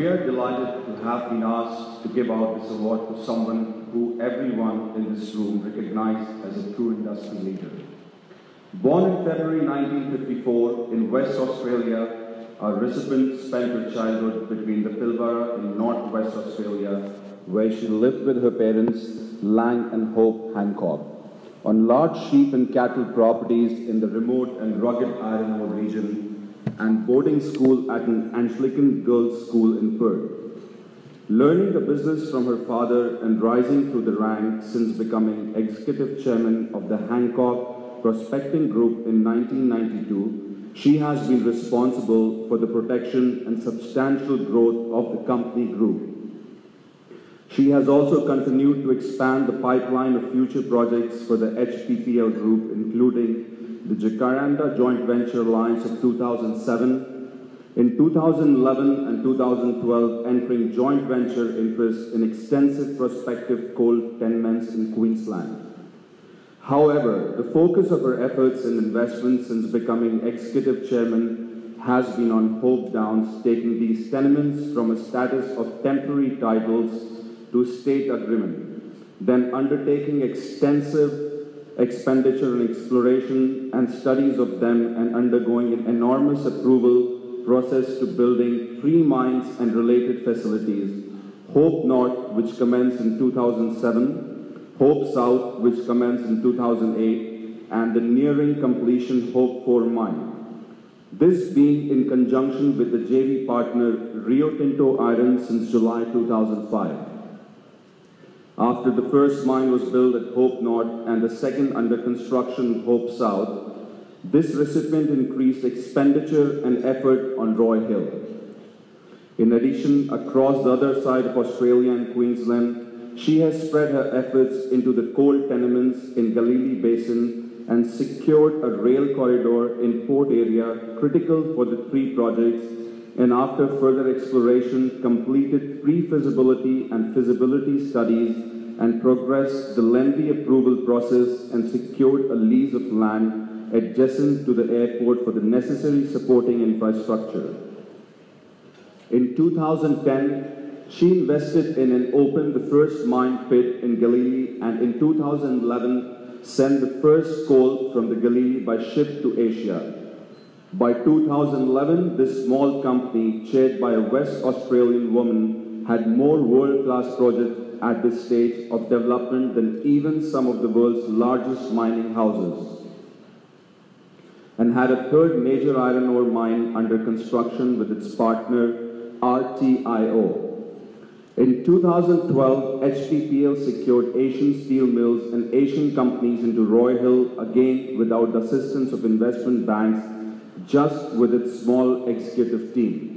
we are delighted to have been asked to give out this award to someone who everyone in this room recognized as a true industry leader. Born in February 1954 in West Australia, our recipient spent her childhood between the Pilbara in northwest Australia, where she lived with her parents, Lang and Hope Hancock, on large sheep and cattle properties in the remote and rugged iron ore region, and boarding school at an Anglican girls' school in Perth. Learning the business from her father and rising through the ranks since becoming executive chairman of the Hancock Prospecting Group in 1992, she has been responsible for the protection and substantial growth of the company group. She has also continued to expand the pipeline of future projects for the HPPL group, including the Jacaranda Joint Venture Alliance of 2007, in 2011 and 2012 entering joint venture interests in extensive prospective coal tenements in Queensland. However, the focus of her efforts and investments since becoming executive chairman has been on Hope Downs, taking these tenements from a status of temporary titles to state agreement, then undertaking extensive expenditure and exploration and studies of them and undergoing an enormous approval process to building 3 mines and related facilities, Hope North, which commenced in 2007, Hope South, which commenced in 2008, and the nearing completion Hope 4 mine. This being in conjunction with the JV partner Rio Tinto Iron since July 2005. After the first mine was built at Hope North and the second under construction Hope South, this recipient increased expenditure and effort on Roy Hill. In addition, across the other side of Australia and Queensland, she has spread her efforts into the coal tenements in Galilee Basin and secured a rail corridor in port area critical for the 3 projects, and after further exploration, completed pre-feasibility and feasibility studies and progressed the lengthy approval process and secured a lease of land adjacent to the airport for the necessary supporting infrastructure. In 2010, she invested in and opened the first mine pit in Galilee, and in 2011 sent the first coal from the Galilee by ship to Asia. By 2011, this small company, chaired by a West Australian woman, had more world-class projects at this stage of development than even some of the world's largest mining houses, and had a 3rd major iron ore mine under construction with its partner RTIO. In 2012, HPPL secured Asian steel mills and Asian companies into Roy Hill, again without the assistance of investment banks, just with its small executive team.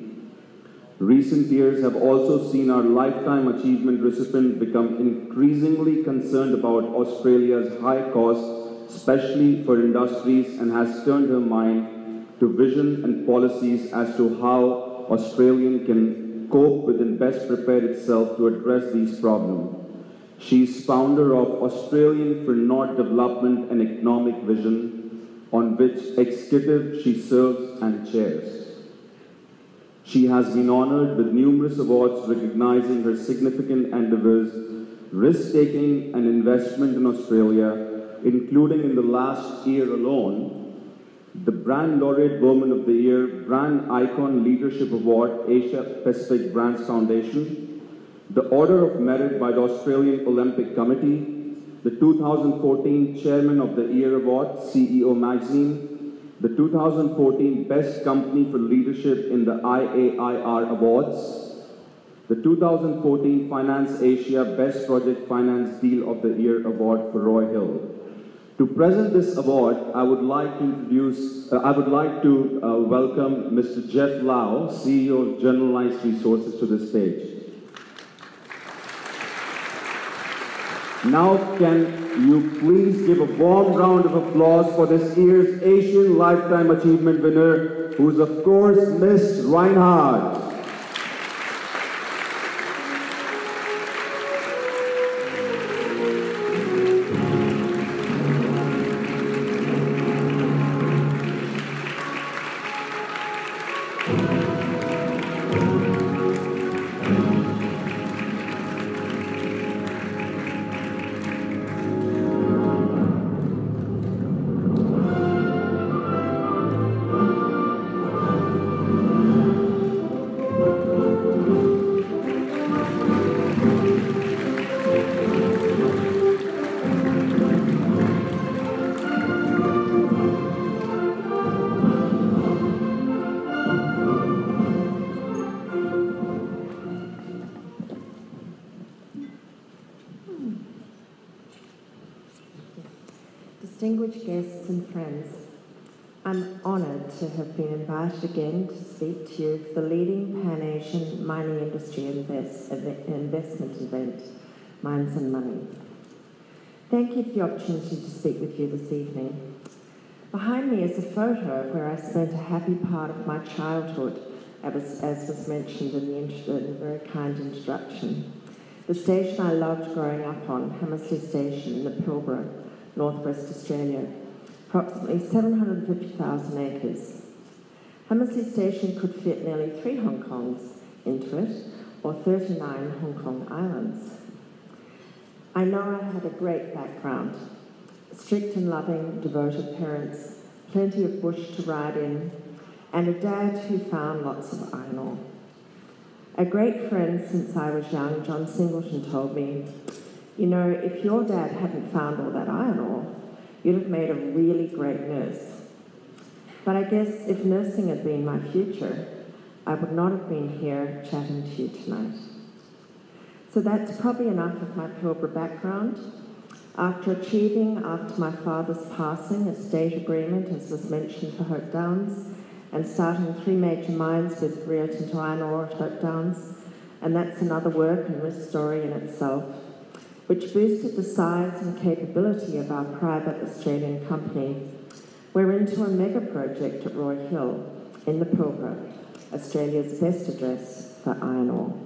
Recent years have also seen our Lifetime Achievement recipient become increasingly concerned about Australia's high costs, especially for industries, and has turned her mind to vision and policies as to how Australia can cope with and best prepare itself to address these problems. She is founder of Australian for North Development and Economic Vision, on which executive she serves and chairs. She has been honored with numerous awards recognizing her significant endeavors, risk-taking and investment in Australia, including in the last year alone, the Brand Laureate Woman of the Year, Brand Icon Leadership Award, Asia Pacific Brands Foundation, the Order of Merit by the Australian Olympic Committee, the 2014 Chairman of the Year Award, CEO Magazine, the 2014 Best Company for Leadership in the IAIR Awards, the 2014 Finance Asia Best Project Finance Deal of the Year Award for Roy Hill. To present this award, I would like to welcome Mr. Jeff Lau, CEO of Generalized Resources, to the stage. Now, can you please give a warm round of applause for this year's Asian Lifetime Achievement winner, who is, of course, Ms. Rinehart. distinguished guests and friends, I'm honoured to have been invited again to speak to you for the leading Pan-Asian mining industry investment event, Mines and Money. Thank you for the opportunity to speak with you this evening. Behind me is a photo of where I spent a happy part of my childhood, as was mentioned in the very kind introduction. The station I loved growing up on, Hammersley Station in the Pilbara, northwest Australia, approximately 750,000 acres. Hammersley Station could fit nearly 3 Hong Kongs into it, or 39 Hong Kong islands. I know I had a great background. Strict and loving, devoted parents, plenty of bush to ride in, and a dad who found lots of iron ore. A great friend since I was young, John Singleton, told me, you know, if your dad hadn't found all that iron ore, you'd have made a really great nurse. But I guess if nursing had been my future, I would not have been here chatting to you tonight. So that's probably enough of my Pilbara background. After my father's passing, a state agreement, as was mentioned, for Hope Downs, and starting 3 major mines with Rio Tinto Iron Ore at Hope Downs, and that's another work and risk story in itself, which boosted the size and capability of our private Australian company. We're into a mega project at Roy Hill in the Pilbara, Australia's best address for iron ore.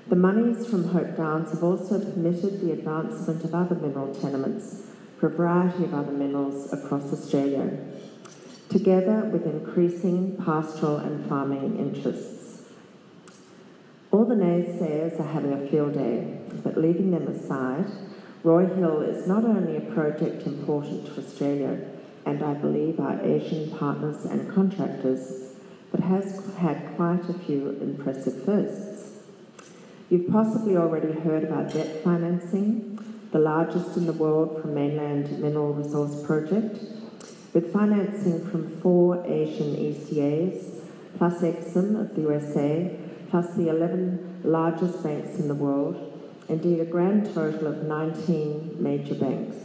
The monies from Hope Downs have also permitted the advancement of other mineral tenements for a variety of other minerals across Australia, together with increasing pastoral and farming interests. All the naysayers are having a field day, but leaving them aside, Roy Hill is not only a project important to Australia and I believe our Asian partners and contractors, but has had quite a few impressive firsts. You've possibly already heard of our debt financing, the largest in the world for mainland mineral resource project, with financing from 4 Asian ECAs, plus Exim of the USA, plus the 11 largest banks in the world, indeed a grand total of 19 major banks.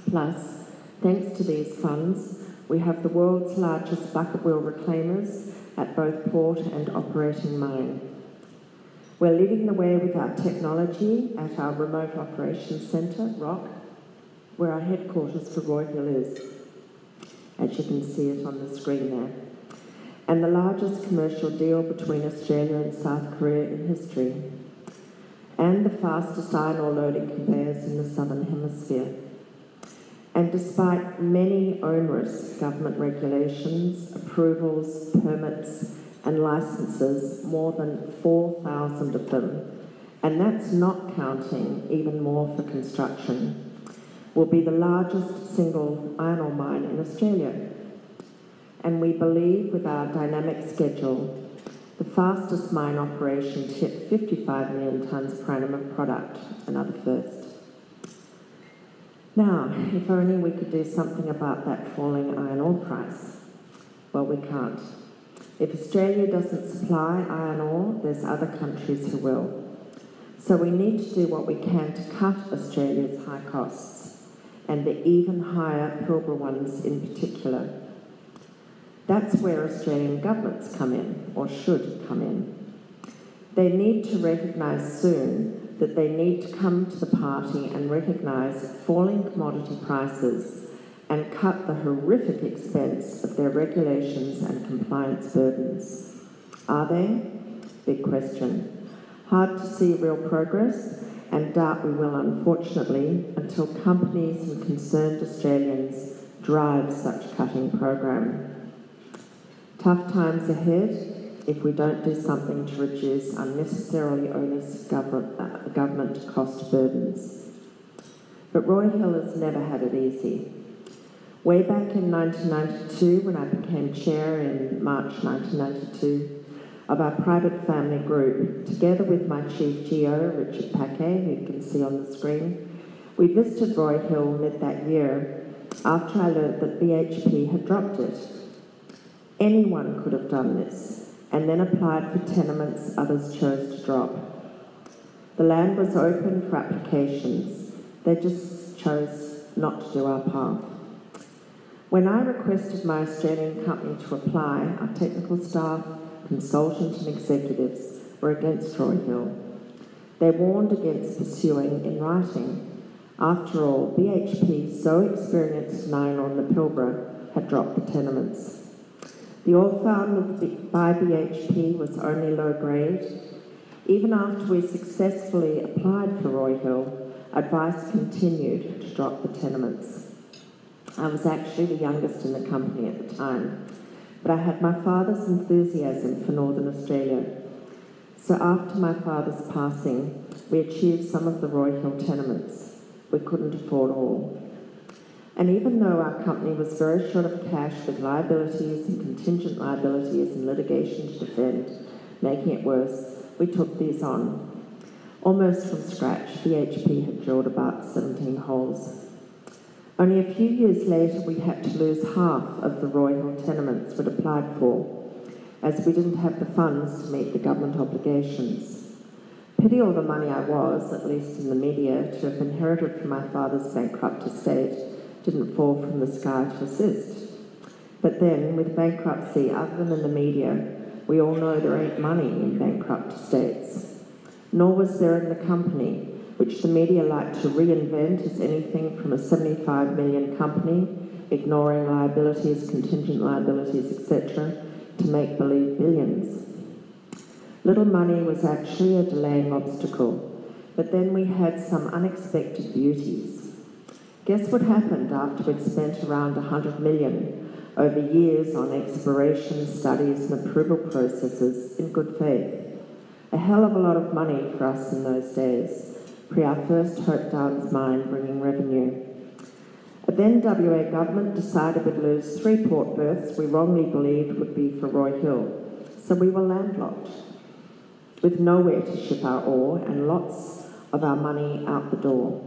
Plus, thanks to these funds, we have the world's largest bucket wheel reclaimers at both port and operating mine. We're leading the way with our technology at our Remote Operations Centre, ROC, where our headquarters for Roy Hill is, as you can see it on the screen there, and the largest commercial deal between Australia and South Korea in history, and the fastest iron ore loading conveyors in the Southern Hemisphere. And despite many onerous government regulations, approvals, permits, and licences, more than 4,000 of them, and that's not counting even more for construction, will be the largest single iron ore mine in Australia. And we believe with our dynamic schedule, the fastest mine operation to hit 55 million tonnes per annum of product, another first. Now, if only we could do something about that falling iron ore price. Well, we can't. If Australia doesn't supply iron ore, there's other countries who will. So we need to do what we can to cut Australia's high costs, and the even higher Pilbara ones in particular. That's where Australian governments come in, or should come in. They need to recognise soon that they need to come to the party and recognise falling commodity prices and cut the horrific expense of their regulations and compliance burdens. Are they? Big question. Hard to see real progress, and doubt we will, unfortunately, until companies and concerned Australians drive such cutting program. Tough times ahead if we don't do something to reduce unnecessarily onerous government cost burdens. But Roy Hill has never had it easy. Way back in 1992, when I became chair in March 1992 of our private family group, together with my chief GO, Richard Paquet, who you can see on the screen, we visited Roy Hill mid that year after I learnt that BHP had dropped it. Anyone could have done this, and then applied for tenements others chose to drop. The land was open for applications. They just chose not to do our part. When I requested my Australian company to apply, our technical staff, consultants and executives were against Roy Hill. They warned against pursuing in writing. After all, BHP, so experienced and known on the Pilbara, had dropped the tenements. The oil found by BHP was only low grade. Even after we successfully applied for Roy Hill, advice continued to drop the tenements. I was actually the youngest in the company at the time, but I had my father's enthusiasm for Northern Australia. So after my father's passing, we achieved some of the Roy Hill tenements. We couldn't afford all. And even though our company was very short of cash with liabilities and contingent liabilities and litigation to defend, making it worse, we took these on. Almost from scratch, BHP had drilled about 17 holes. Only a few years later, we had to lose half of the Roy Hill tenements we'd applied for, as we didn't have the funds to meet the government obligations. Pity all the money I was, at least in the media, to have inherited from my father's bankrupt estate didn't fall from the sky to assist. But then, with bankruptcy, other than in the media, we all know there ain't money in bankrupt estates. Nor was there in the company, which the media like to reinvent as anything from a 75 million company, ignoring liabilities, contingent liabilities, etc., to make believe billions. Little money was actually a delaying obstacle, but then we had some unexpected beauties. Guess what happened after we'd spent around 100 million over years on exploration, studies and approval processes in good faith? A hell of a lot of money for us in those days, pre our first Hope Downs mine bringing revenue. A then WA government decided we'd lose 3 port berths we wrongly believed would be for Roy Hill, so we were landlocked, with nowhere to ship our ore and lots of our money out the door.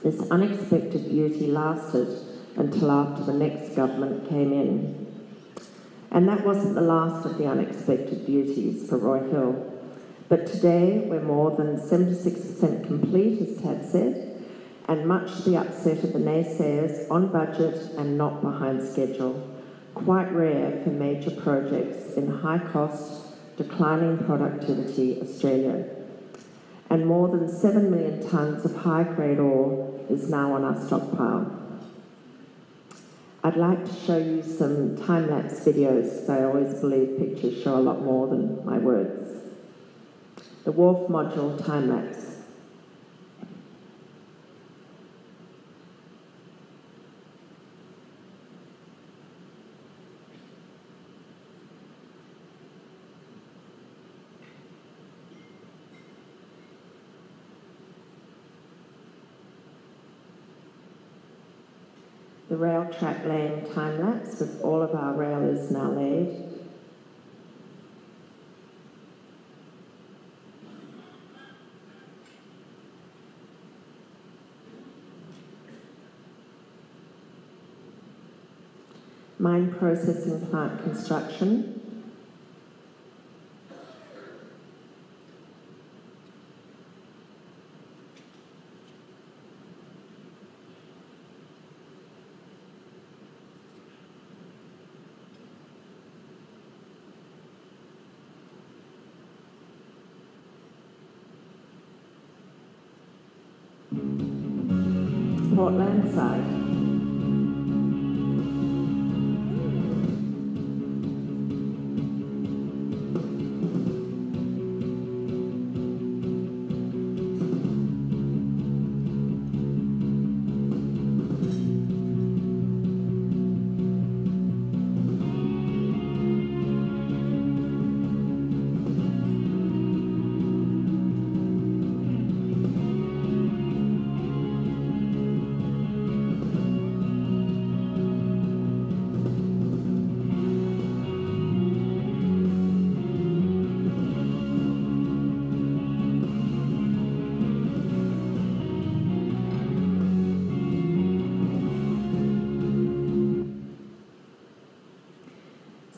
This unexpected beauty lasted until after the next government came in. And that wasn't the last of the unexpected beauties for Roy Hill. But today we're more than 76% complete, as Tad said, and much to the upset of the naysayers, on budget and not behind schedule. Quite rare for major projects in high-cost, declining productivity Australia. And more than 7 million tonnes of high-grade ore is now on our stockpile. I'd like to show you some time-lapse videos, because I always believe pictures show a lot more than my words. The Wharf Module time-lapse. The rail track laying time-lapse with all of our rail is now laid. Mine processing plant construction. Portland side.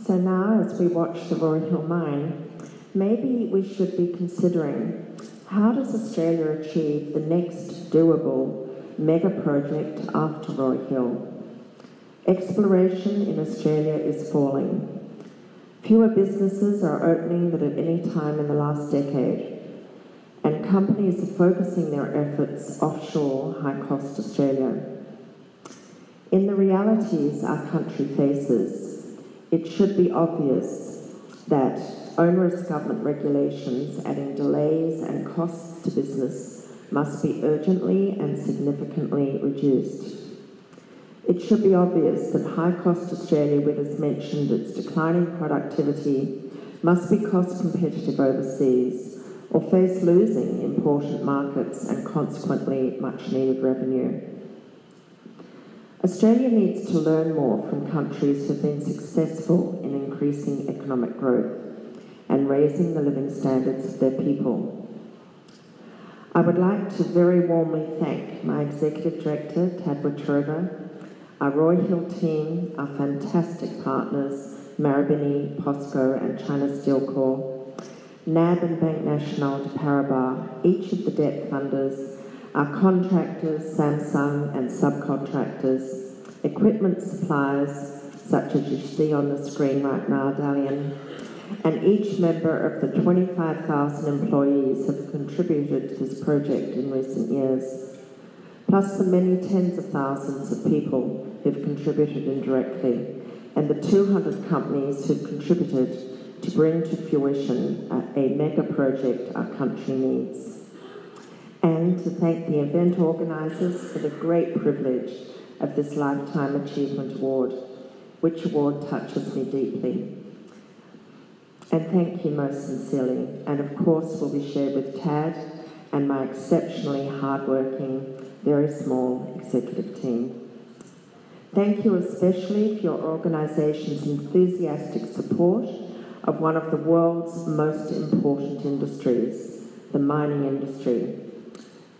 So now, as we watch the Roy Hill mine, maybe we should be considering, how does Australia achieve the next doable mega project after Roy Hill. Exploration in Australia is falling. Fewer businesses are opening than at any time in the last decade, and companies are focusing their efforts offshore high-cost Australia. In the realities our country faces, it should be obvious that onerous government regulations adding delays and costs to business must be urgently and significantly reduced. It should be obvious that high-cost Australia, which has mentioned its declining productivity, must be cost competitive overseas or face losing important markets and consequently much-needed revenue. Australia needs to learn more from countries who have been successful in increasing economic growth and raising the living standards of their people. I would like to very warmly thank my Executive Director, Tadwa Trova, our Roy Hill team, our fantastic partners, Marubeni, POSCO and China Steel Corp, NAB and Bank National de Paribas, each of the debt funders, our contractors, Samsung and subcontractors, equipment suppliers, such as you see on the screen right now, Dalian, and each member of the 25,000 employees who have contributed to this project in recent years, plus the many tens of thousands of people who have contributed indirectly, and the 200 companies who have contributed to bring to fruition a mega project our country needs. And to thank the event organisers for the great privilege of this Lifetime Achievement Award, which award touches me deeply. And thank you most sincerely, and of course will be shared with Tad and my exceptionally hard-working, very small executive team. Thank you especially for your organisation's enthusiastic support of one of the world's most important industries, the mining industry.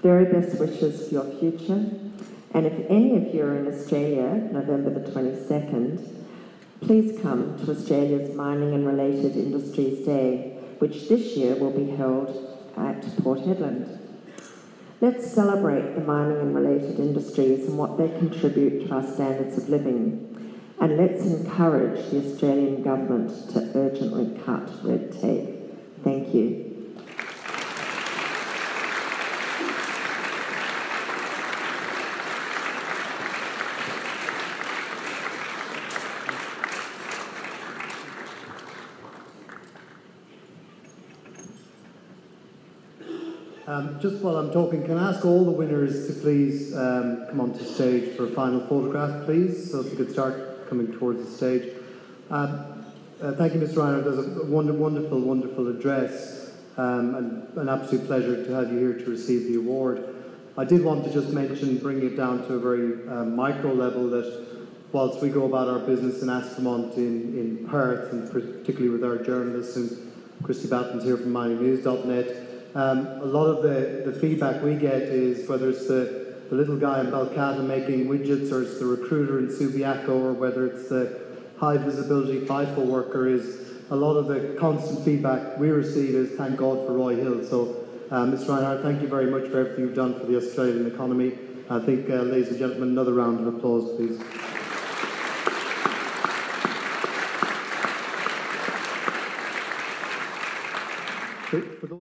Very best wishes for your future, and if any of you are in Australia, November the 22nd, please come to Australia's Mining and Related Industries Day, which this year will be held at Port Hedland. Let's celebrate the mining and related industries and what they contribute to our standards of living, and let's encourage the Australian government to urgently cut red tape. Thank you. Just while I'm talking, can I ask all the winners to please come onto stage for a final photograph, please? So if you could start coming towards the stage. Thank you, Mr. Rinehart. That was a wonderful, wonderful address, and an absolute pleasure to have you here to receive the award. I did want to just mention, bringing it down to a very micro level, that whilst we go about our business in Ascomont in Perth, and particularly with our journalists, and Christy Batten's here from miningnews.net, a lot of the feedback we get is whether it's the little guy in Balcata making widgets, or it's the recruiter in Subiaco, or whether it's the high visibility FIFO worker, is a lot of the constant feedback we receive is thank God for Roy Hill. So Mr. Rinehart, thank you very much for everything you've done for the Australian economy. I think, ladies and gentlemen, another round of applause, please. For